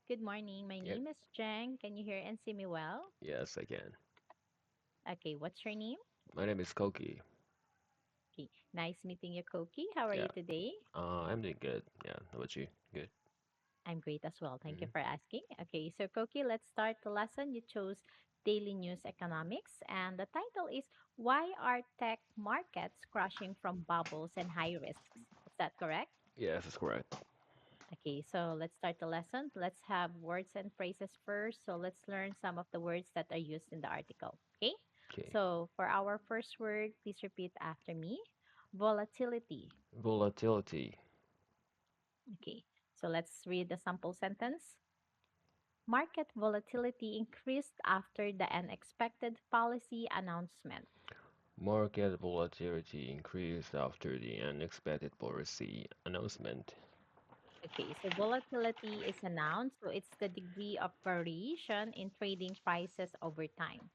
Good morning. My Yep. name is Jeng. Can you hear and see me well? Yes, I can. Okay, what's your name? My name is Koki. Okay, nice meeting you, Koki. How are Yeah. you today? I'm doing good. Yeah. How about you? Good. I'm great as well. Thank you hmm for asking. Okay, so Koki, let's start the lesson. You chose Daily News Economics, and the title is Why Are Tech Markets Crashing from Bubbles and High Risks? Is that correct? Yes, that's correct. Okay, so let's start the lesson. Let's have words and phrases first. So let's learn some of the words that are used in the article. Okay, Okay. so for our first word, please repeat after me volatility. Volatility. Okay, so let's read the sample sentence. Market volatility increased after the unexpected policy announcement. Market volatility increased after the unexpected policy announcement. Okay, so volatility is a noun, so it's the degree of variation in trading prices over time.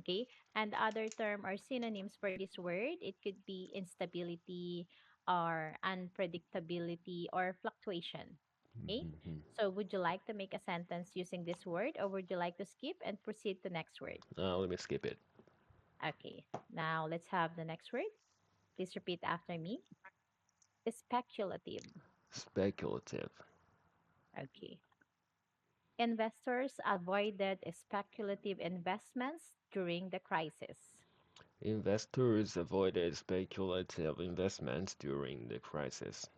Okay, and other term or synonyms for this word, it could be instability or unpredictability or fluctuation. Okay, hmm so would you like to make a sentence using this word, or would you like to skip and proceed to next word? Let me skip it. Okay, now let's have the next word. Please repeat after me. Speculative. Speculative. Okay, investors avoided speculative investments during the crisis. Investors avoided speculative investments during the crisis.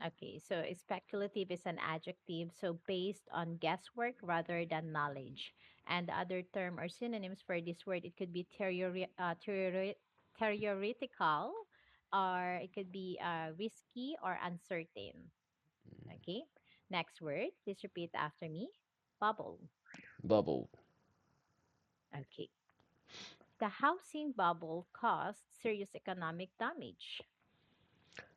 Okay, so speculative is an adjective, so based on guesswork rather than knowledge. And the other term or synonyms for this word, it could be theoretical, or it could be risky or uncertain. Okay, next word, please repeat after me. Bubble. Bubble. Okay, the housing bubble caused serious economic damage.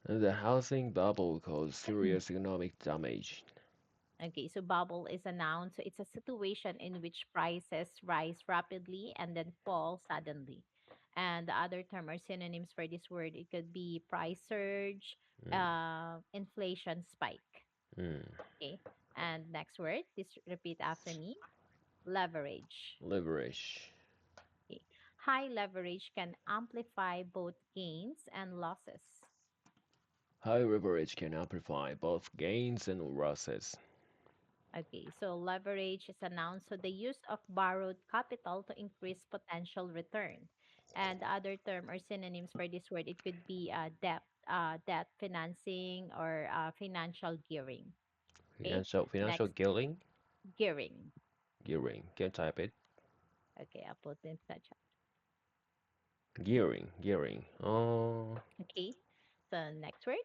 The housing bubble caused serious economic damage. Okay, so bubble is a noun. So it's a situation in which prices rise rapidly and then fall suddenly. And the other term or synonyms for this word, it could be price surge, Mm, inflation spike. mm. Okay. And next word, please repeat after me. Leverage. Leverage. Okay. High leverage can amplify both gains and losses. High leverage can amplify both gains and losses. Okay, so leverage is a noun. So the use of borrowed capital to increase potential return. And the other term or synonyms for this word, it could be debt financing or financial gearing. Okay, Financial next, gearing. gearing. Gearing. Can you type it? Okay, I'll put in the chat. Gearing. Gearing. Oh, Okay, so next word,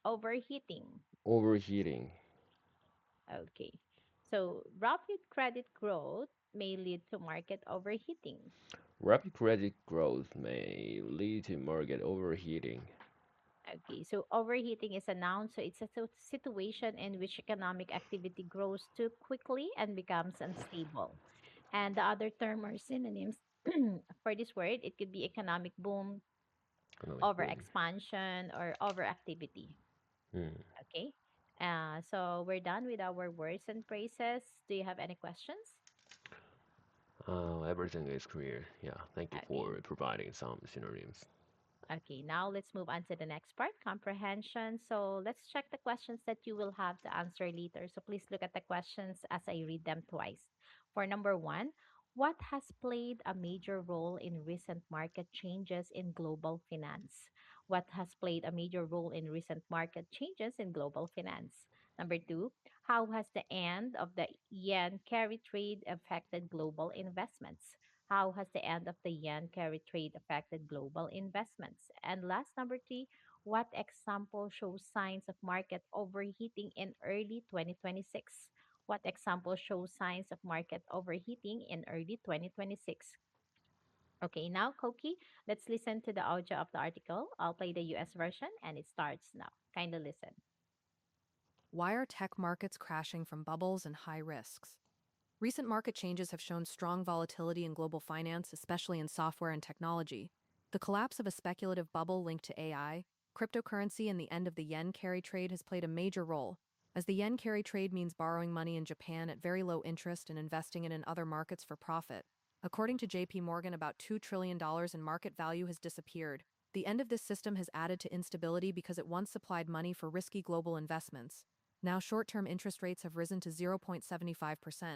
overheating. overheating. Okay, so rapid credit growth may lead to market overheating. Rapid credit growth may lead to market overheating. Okay, so overheating is a noun. So it's a situation in which economic activity grows too quickly and becomes unstable. And the other term or synonyms for this word, it could be economic boom, Economic over boom. expansion, or overactivity. Hmm. Okay, so we're done with our words and phrases. Do you have any questions? Everything is clear. Yeah. Thank you Okay. for providing some synonyms. Okay, now let's move on to the next part, comprehension. So let's check the questions that you will have to answer later. So please look at the questions as I read them twice. For number one, what has played a major role in recent market changes in global finance? What has played a major role in recent market changes in global finance? Number two, how has the end of the yen carry trade affected global investments? How has the end of the yen carry trade affected global investments? And last, number three, what example shows signs of market overheating in early 2026? What example shows signs of market overheating in early 2026? Okay, now, Koki, let's listen to the audio of the article. I'll play the US version and it starts now. Kindly listen. Why are tech markets crashing from bubbles and high risks? Recent market changes have shown strong volatility in global finance, especially in software and technology. The collapse of a speculative bubble linked to AI, cryptocurrency, and the end of the yen carry trade has played a major role, as the yen carry trade means borrowing money in Japan at very low interest and investing it in other markets for profit. According to JP Morgan, about $2 trillion in market value has disappeared. The end of this system has added to instability because it once supplied money for risky global investments. Now short-term interest rates have risen to 0.75%,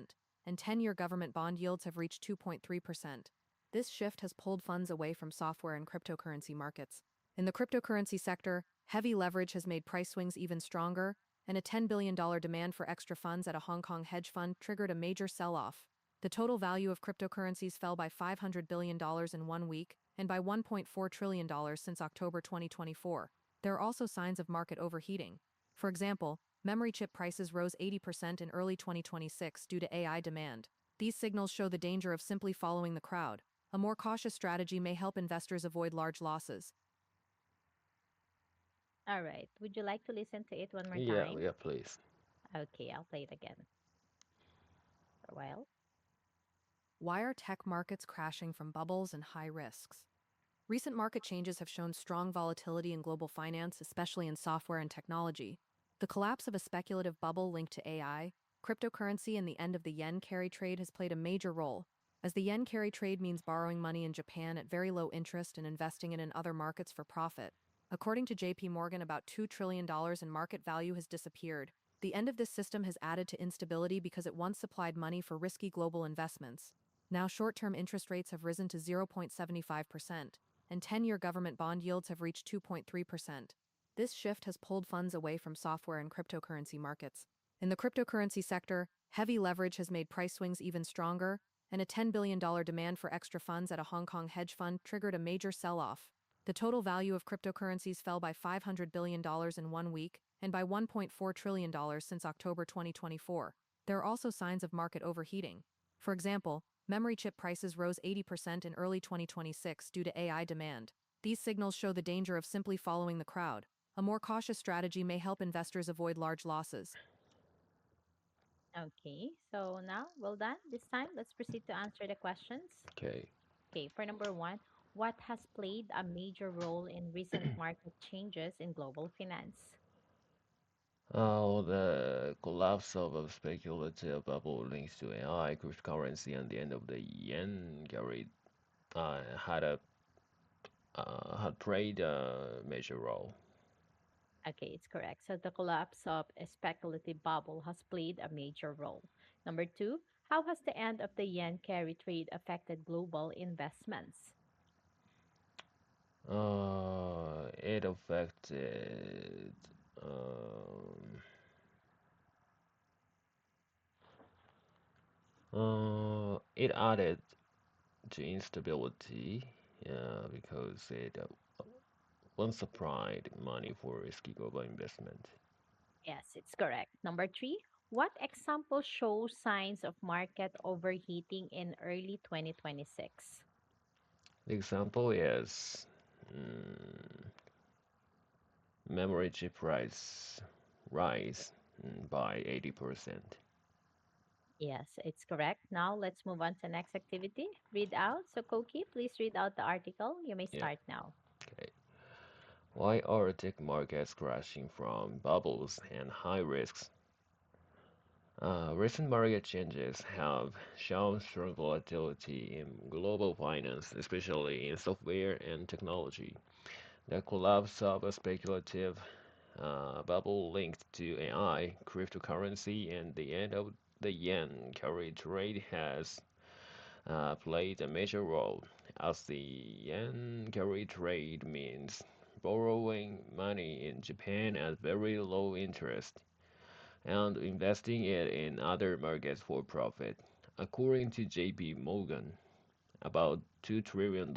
and 10-year government bond yields have reached 2.3%. This shift has pulled funds away from software and cryptocurrency markets. In the cryptocurrency sector, heavy leverage has made price swings even stronger, and a $10 billion demand for extra funds at a Hong Kong hedge fund triggered a major sell-off. The total value of cryptocurrencies fell by $500 billion in 1 week and by $1.4 trillion since October 2024. There are also signs of market overheating. For example, memory chip prices rose 80% in early 2026 due to AI demand. These signals show the danger of simply following the crowd. A more cautious strategy may help investors avoid large losses. All right. Would you like to listen to it one more Yeah, time? yeah, please. Okay, I'll play it again for a while. Why are tech markets crashing from bubbles and high risks? Recent market changes have shown strong volatility in global finance, especially in software and technology. The collapse of a speculative bubble linked to AI, cryptocurrency, and the end of the yen carry trade has played a major role, as the yen carry trade means borrowing money in Japan at very low interest and investing it in other markets for profit. According to JP Morgan, about $2 trillion in market value has disappeared. The end of this system has added to instability because it once supplied money for risky global investments. Now short-term interest rates have risen to 0.75%, and 10-year government bond yields have reached 2.3%. This shift has pulled funds away from software and cryptocurrency markets. In the cryptocurrency sector, heavy leverage has made price swings even stronger, and a $10 billion demand for extra funds at a Hong Kong hedge fund triggered a major sell-off. The total value of cryptocurrencies fell by $500 billion in 1 week and by $1.4 trillion since October 2024. There are also signs of market overheating. For example, memory chip prices rose 80% in early 2026 due to AI demand. These signals show the danger of simply following the crowd. A more cautious strategy may help investors avoid large losses. Okay, so now, well done. This time, let's proceed to answer the questions. Okay. Okay, for number one, what has played a major role in recent market changes in global finance? The collapse of a speculative bubble linked to AI, cryptocurrency, and the end of the yen carried had played a major role. Okay, it's correct. So the collapse of a speculative bubble has played a major role. Number two, how has the end of the yen carry trade affected global investments? It affected. Um, it added to instability, because it once supplied money for risky global investment. Yes, it's correct. Number three, what example shows signs of market overheating in early 2026? The example is mm, memory chip price rise by 80%. Yes, it's correct. Now let's move on to the next activity. Read out. So, Koki, please read out the article. You may Yeah. start now. Okay. Why are tech markets crashing from bubbles and high risks? Recent market changes have shown strong volatility in global finance, especially in software and technology. The collapse of a speculative bubble linked to AI, cryptocurrency, and the end of the yen carry trade has played a major role, as the yen carry trade means borrowing money in Japan at very low interest and investing it in other markets for profit. According to JP Morgan, about $2 trillion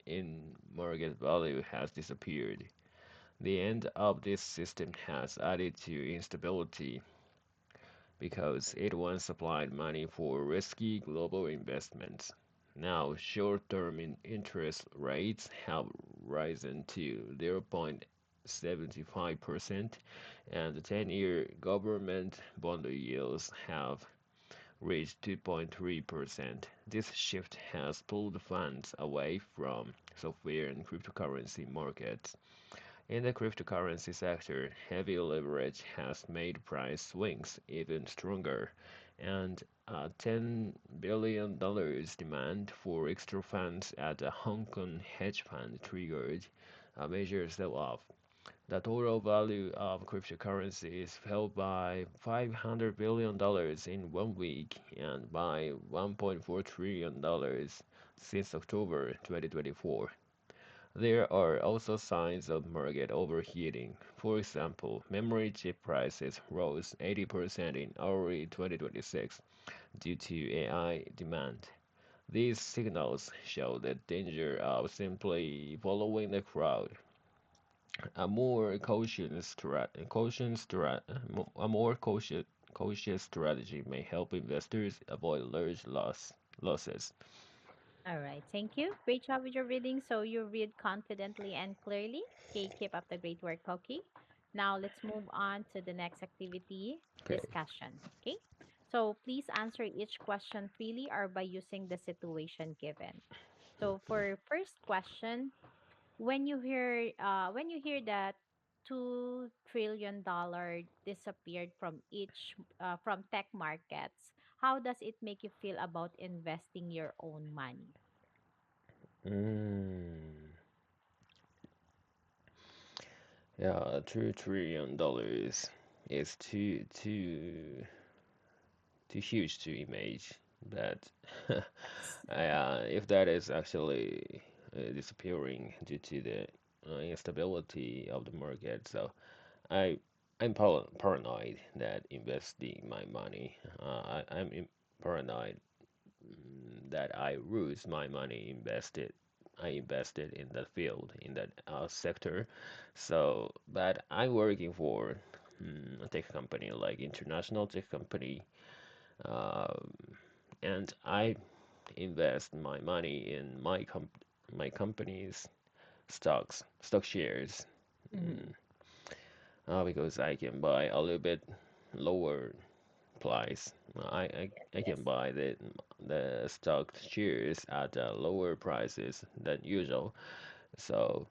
in market value has disappeared. The end of this system has added to instability because it once supplied money for risky global investments. Now, short-term interest rates have risen to 0.75%, and the 10-year government bond yields have reached 2.3%. This shift has pulled funds away from software and cryptocurrency markets, In the cryptocurrency sector, heavy leverage has made price swings even stronger, and $10 billion demand for extra funds at a Hong Kong hedge fund triggered a major sell-off. The total value of cryptocurrencies fell by $500 billion in 1 week and by $1.4 trillion since October 2024. There are also signs of market overheating. For example, memory chip prices rose 80% in early 2026 due to AI demand. These signals show the danger of simply following the crowd. A more a more cautious strategy may help investors avoid losses. All right. Thank you. Great job with your reading. So you read confidently and clearly. Okay. Keep up the great work, Koki. Now let's move on to the next activity Okay. discussion. Okay. So please answer each question freely or by using the situation given. So for first question, when you hear that $2 trillion disappeared from each from tech markets, how does it make you feel about investing your own money? Mm, yeah, $2 trillion is too huge to imagine that. Yes. If that is actually disappearing due to the instability of the market, so I I'm paranoid that investing my money. Paranoid that I lose my money invested. I invested in that field in that sector. So, but I'm working for a tech company like international tech company, um, and I invest my money in my company's stock shares, Mhm. because I can buy a little bit lower price. I can Yes. buy the stock shares at lower prices than usual. So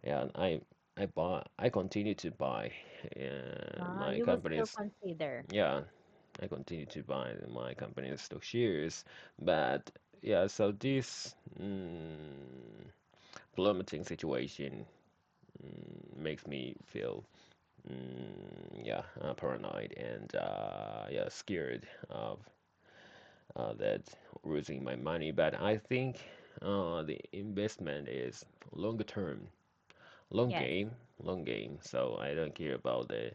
yeah, I continue to buy my You will still company's consider. yeah I continue to buy my company's stock shares, but yeah, so this plummeting situation makes me feel paranoid and yeah, scared of that losing my money. But I think the investment is longer term, long Yes. game, long game. So I don't care about the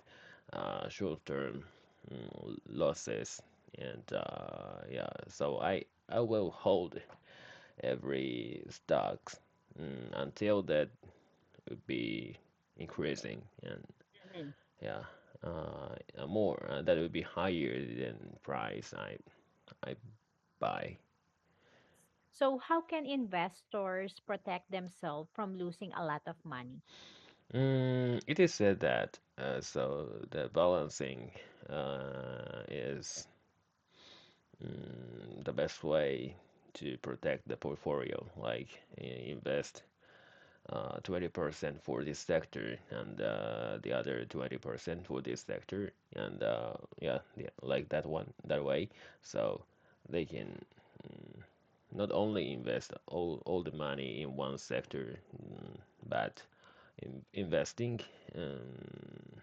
short term losses. And yeah, so I will hold every stocks until that would be increasing and Mhm. yeah, more that would be higher than price I buy. So how can investors protect themselves from losing a lot of money? It is said that so the balancing is the best way to protect the portfolio. Like invest 20% for this sector and the other 20% for this sector, and yeah, like that one that way. So they can mm, not only invest all the money in one sector, but investing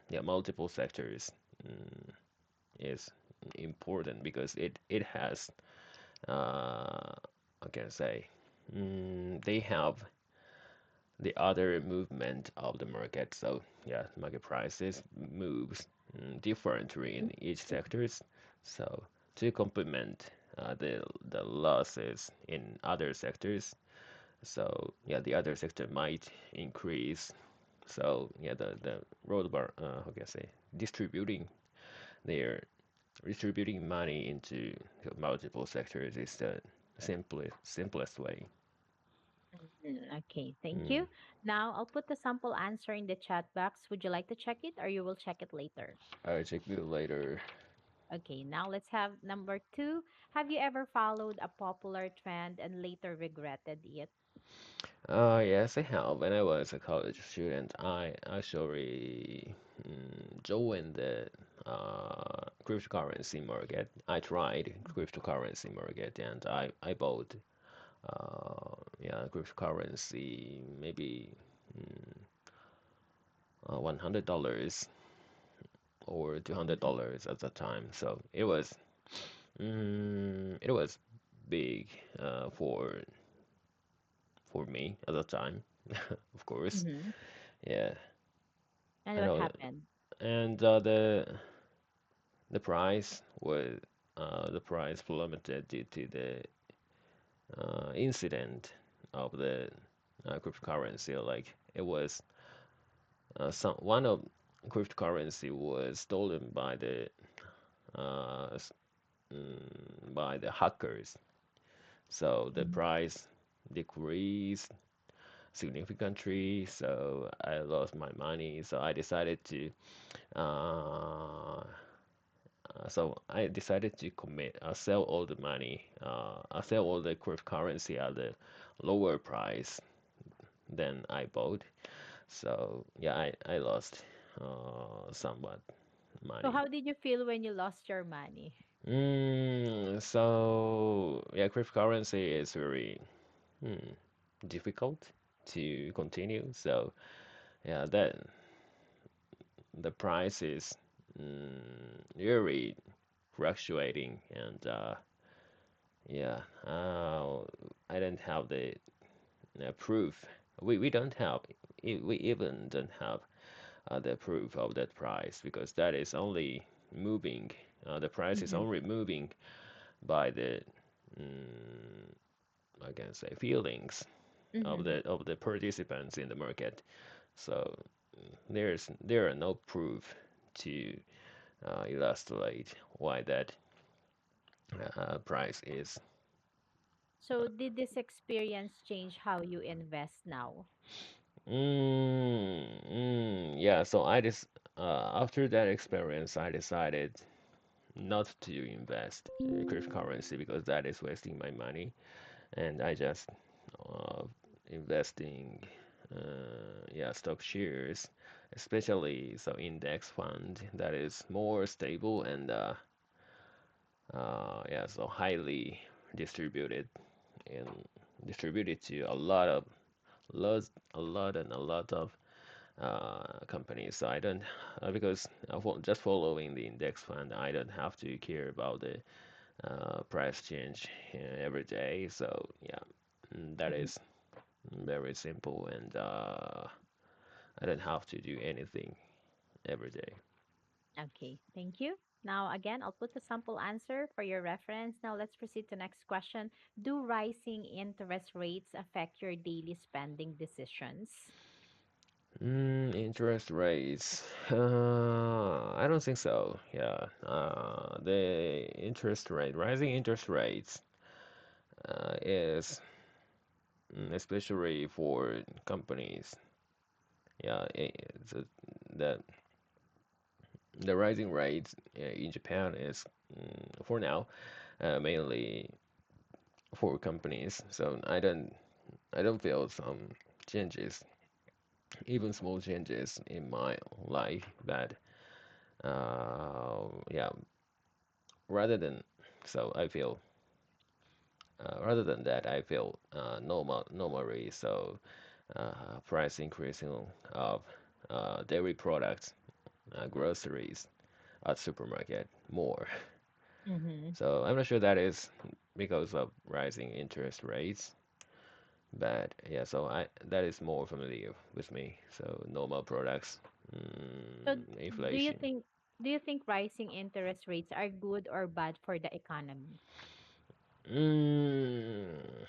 yeah multiple sectors mm, is important because it has I can say they have the other movement of the market. So yeah, market prices moves differently Mhm. in each sectors. So to complement the losses in other sectors. So yeah, the other sector might increase. So yeah, the road bar, how can I say, they're distributing money into multiple sectors is the simplest way. Okay, thank Mm. you. Now I'll put the sample answer in the chat box. Would you like to check it or you will check it later? I'll check you later. Okay, now let's have number two. Have you ever followed a popular trend and later regretted it? Yes, I have. When I was a college student, I actually joined the cryptocurrency market. I tried cryptocurrency market and I bought yeah cryptocurrency maybe $100 or Mhm. $200 at the time. So it was big for me at the time, of course. Mhm. Yeah, And I what know. happened? And the price was the price plummeted due to the incident of the cryptocurrency. Like it was some one of cryptocurrency was stolen uh, s- by the hackers. So the Mhm. price decreased significantly. So I lost my money. So I decided to uh, so I decided to sell all the money, sell all the cryptocurrency at a lower price than I bought. So yeah, I lost somewhat So money. how did you feel when you lost your money? So yeah, cryptocurrency is very hmm, difficult to continue. So yeah, that the price is very fluctuating and yeah, I don't have the proof. We don't have we even don't have the proof of that price because that is only moving. The price is Mhm. only moving by the mm, I can say feelings Mhm. of the participants in the market. So there are no proof to illustrate why that price is. So did this experience change how you invest now? Yeah, so after that experience, I decided not to invest in cryptocurrency because that is wasting my money, and I just uh, investing, yeah, stock shares, especially so index fund that is more stable and yeah, so highly distributed and distributed to a lot of companies. So I don't because just following the index fund, I don't have to care about the price change every day. So yeah, that Mhm. is very simple, and I don't have to do anything every day. Okay, thank you. Now, again, I'll put a sample answer for your reference. Now, let's proceed to next question. Do rising interest rates affect your daily spending decisions? Interest rates. I don't think so. Yeah. The rising interest rates, is especially for companies. Yeah, the the rising rates in Japan is for now mainly for companies. So I don't feel some changes, even small changes in my life. But yeah, rather than so I feel rather than that I feel normally. So price increasing of dairy products, groceries at supermarket more. Mm-hmm. So I'm not sure that is because of rising interest rates, but yeah, so I that is more familiar with me. So normal products, So, do you inflation. think do you think rising interest rates are good or bad for the economy? Mm,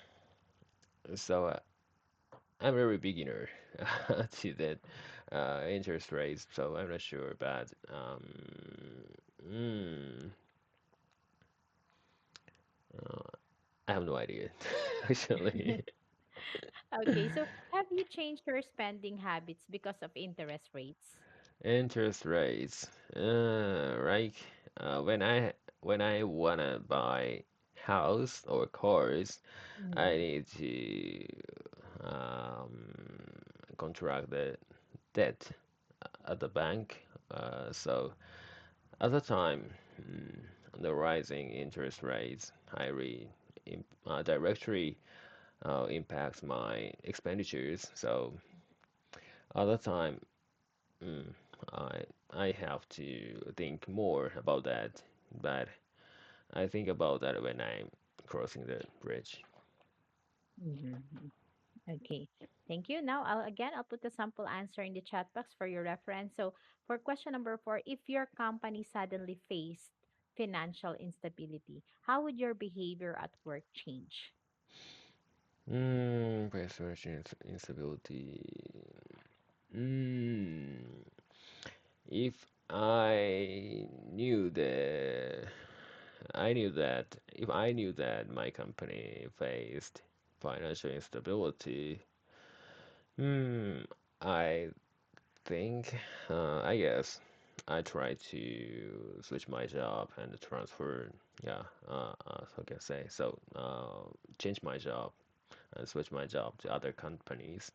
so I'm a very beginner to that interest rates, so I'm not sure, but mm, uh, I have no idea actually. Okay, so have you changed your spending habits because of interest rates? Interest rates. Right. When I wanna buy house or cars, I Mm-hmm. need to um, contract the debt at the bank. So at the time, mm, the rising interest rates highly directly impacts my expenditures. So at the time, mm, I I have to think more about that. But I think about that when I'm crossing the bridge. Mhm. Okay, thank you. Now, I'll put the sample answer in the chat box for your reference. So, for question number four, if your company suddenly faced financial instability, how would your behavior at work change? Preservation instability. Mm, if knew that I knew that my company faced financial instability, hmm, I think, I guess I try to switch my job and transfer, yeah, how can I say, change my job and switch my job to other companies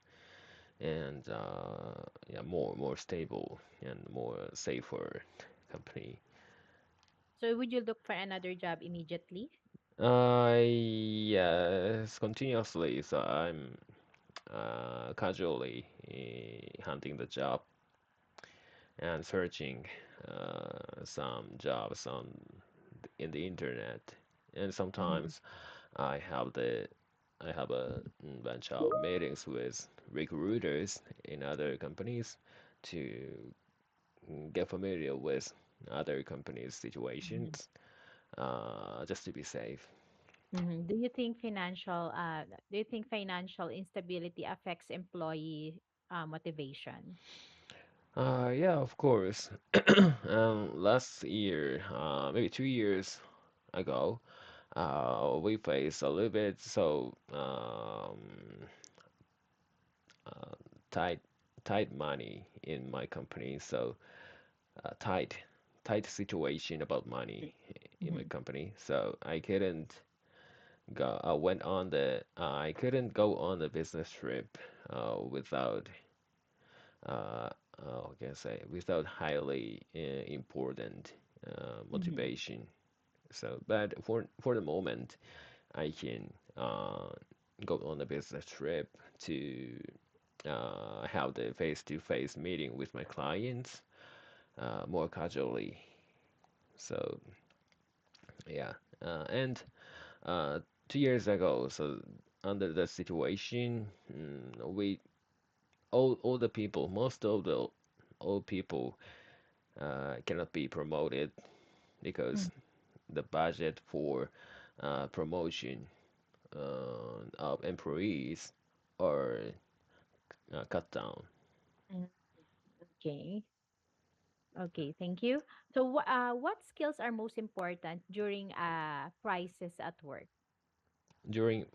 and yeah, more stable and more safer company. So, would you look for another job immediately? Yes, continuously. So I'm casually hunting the job and searching some jobs on in the internet. And Mm-hmm. sometimes I have the I have a bunch of meetings with recruiters in other companies to get familiar with other companies' Mm-hmm. situations, just to be safe. Mm-hmm. Do you think financial instability affects employee motivation? Yeah, of course. Last year, maybe 2 years ago, we faced a little bit uh, tight tight money in my company. So tight situation about money in my Mm-hmm. company. So I couldn't go. I couldn't go on a business trip without how can I say, without highly important Mm-hmm. motivation. So, but for the moment, I can go on a business trip to have the face-to-face meeting with my clients more casually. So, yeah, and uh, 2 years ago, so under the situation, we all the people, most of the old people cannot be promoted because the budget for promotion of employees are cut down. Mm-hmm. Okay. Okay, thank you. So, what skills are most important during a crisis at work? During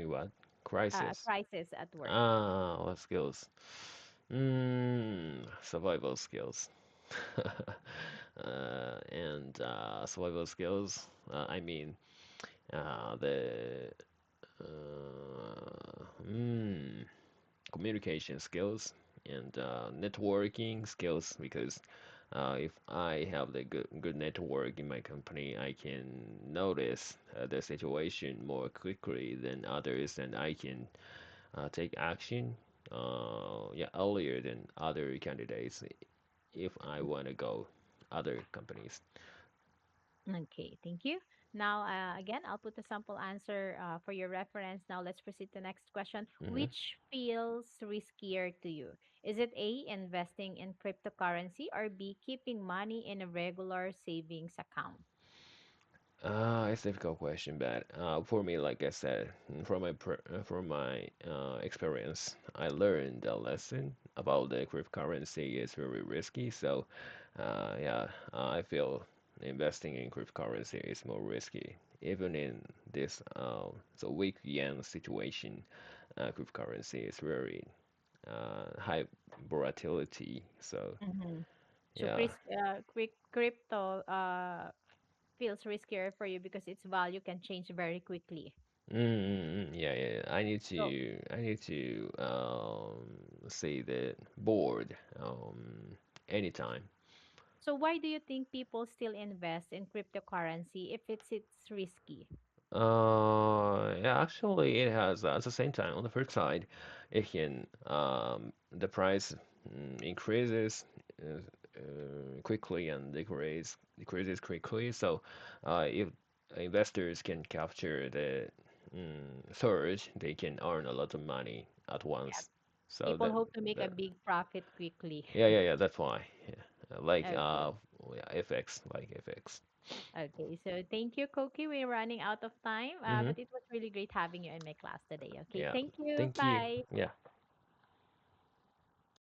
what? Crisis. Crisis at work. What skills? Survival skills. And survival skills. I mean, the communication skills and networking skills because if I have the good network in my company, I can notice the situation more quickly than others, and I can take action yeah, earlier than other candidates if I want to go other companies. Okay, thank you. Now, again, I'll put the sample answer for your reference. Now, let's proceed to the next question. Hmm. Which feels riskier to you? Is it A, investing in cryptocurrency, or B, keeping money in a regular savings account? It's a difficult question, but for me, like I said, from my experience, I learned a lesson about the cryptocurrency is very risky. So, yeah, I feel investing in cryptocurrency is more risky, even in this weak yen situation. Cryptocurrency is very high volatility. So, Mm-hmm. So, yeah. crypto feels riskier for you because its value can change very quickly. Yeah, yeah. So, I need to say that board anytime. so why do you think people still invest in cryptocurrency if it's risky? Yeah, actually, it has at the same time. On the first side, it can the price increases quickly and decreases quickly. So, if investors can capture the surge, they can earn a lot of money at Yeah, once. So people hope to make a that big profit quickly. yeah, that's why. Yeah. Like Okay. yeah, FX, like FX. Okay. So thank you, Koki. We're running out of time, Mm-hmm. but it was really great having you in my class today. Okay. Yeah. Thank you. Thank you. Bye. Yeah.